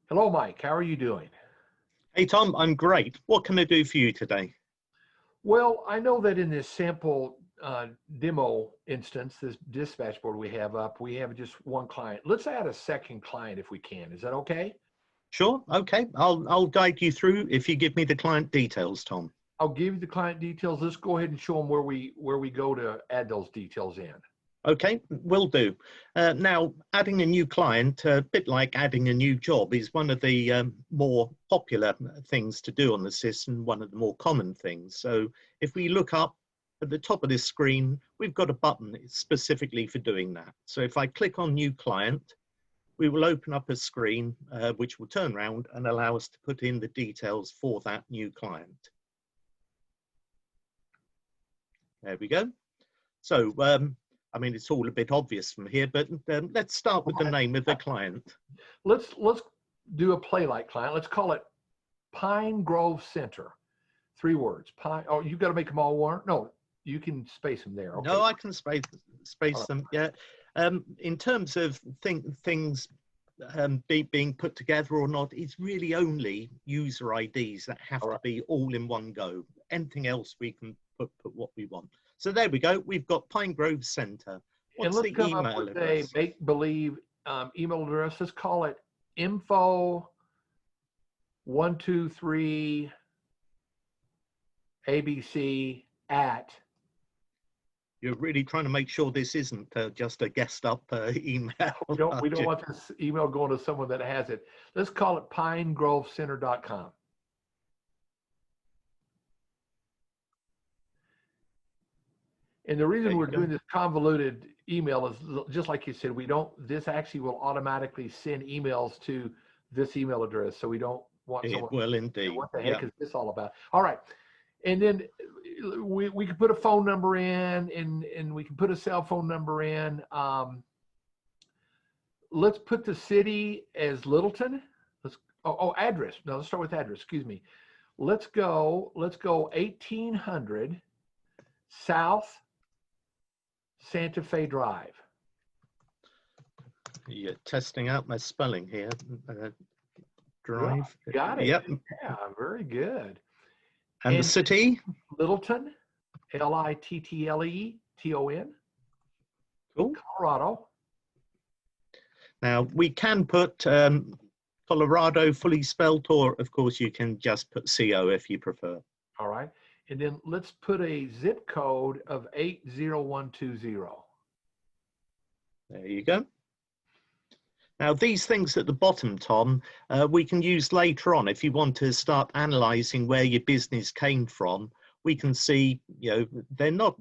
Hello, Mike. How are you doing? Hey Tom, I'm great. What can I do for you today? Well, I know that in this sample demo instance, this dispatch board we have up, we have just one client. Let's add a second client if we can. Is that okay? Sure, okay. I'll guide you through if you give me the client details, Tom. I'll give you the client details. Let's go ahead and show them where we go to add those details in. Okay, will do. Now, adding a new client, a bit like adding a new job, is one of the more popular things to do on the system, one of the more common things. So if we look up at the top of this screen, we've got a button specifically for doing that. So if I click on New Client, we will open up a screen which will turn around and allow us to put in the details for that new client. There we go. So, I mean, it's all a bit obvious from here, but let's start with the name of the client. Let's do a Playwright client. Let's call it Pine Grove Center. 3 words. Pine. Oh, you got to make them all one. No, you can space them there. Okay. No, I can space them. Yeah. In terms of things being put together or not, it's really only user IDs that have to be all in one go. Anything else we can put what we want. So there we go. We've got Pine Grove Center. What's and let's the come email up with address? a make-believe email address. Let's call it info123 ABC at. You're really trying to make sure this isn't just a guessed up email. We don't want this email going to someone that has it. Let's call it pinegrovecenter.com. And the reason we're doing this convoluted email is just like you said, this actually will automatically send emails to this email address. So we don't want someone. It will indeed. What the heck is this all about? All right. And then we can put a phone number in and we can put a cell phone number in. Let's put the city as Littleton. Address. No, let's start with address. Excuse me. Let's go 1800 South Santa Fe Drive. You're testing out my spelling here. Drive. Got it. Yep. Yeah, very good. And the city? Littleton, Littleton. Cool. Colorado. Now we can put Colorado fully spelt, or of course you can just put CO if you prefer. All right. And then let's put a zip code of 80120. There you go. Now these things at the bottom, Tom, we can use later on if you want to start analyzing where your business came from. We can see, you know, they're not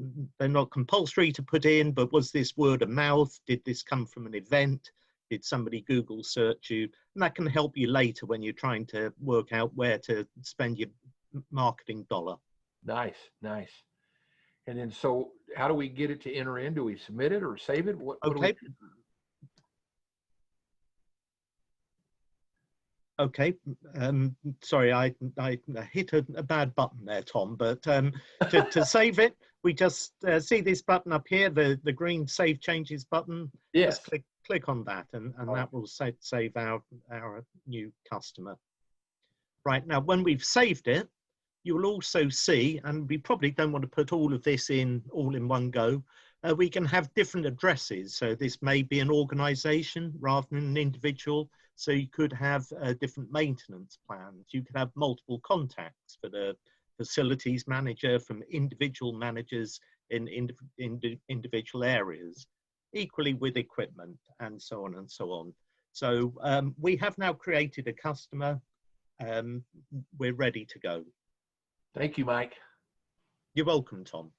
compulsory to put in, but was this word of mouth? Did this come from an event? Did somebody Google search you? And that can help you later when you're trying to work out where to spend your marketing dollar. Nice, nice. And then, so how do we get it to enter in? Do we submit it or save it? What okay. Okay. Sorry, I hit a bad button there, Tom. But to save it, we just see this button up here, the green Save Changes button. Yes. Just click on that, and that will save our new customer. Right, now when we've saved it, you will also see, and we probably don't want to put all of this in all in one go, we can have different addresses. So this may be an organization rather than an individual. So you could have different maintenance plans. You could have multiple contacts for the facilities manager, from individual managers in individual areas, equally with equipment, and so on and so on. So we have now created a customer. We're ready to go. Thank you, Mike. You're welcome, Tom.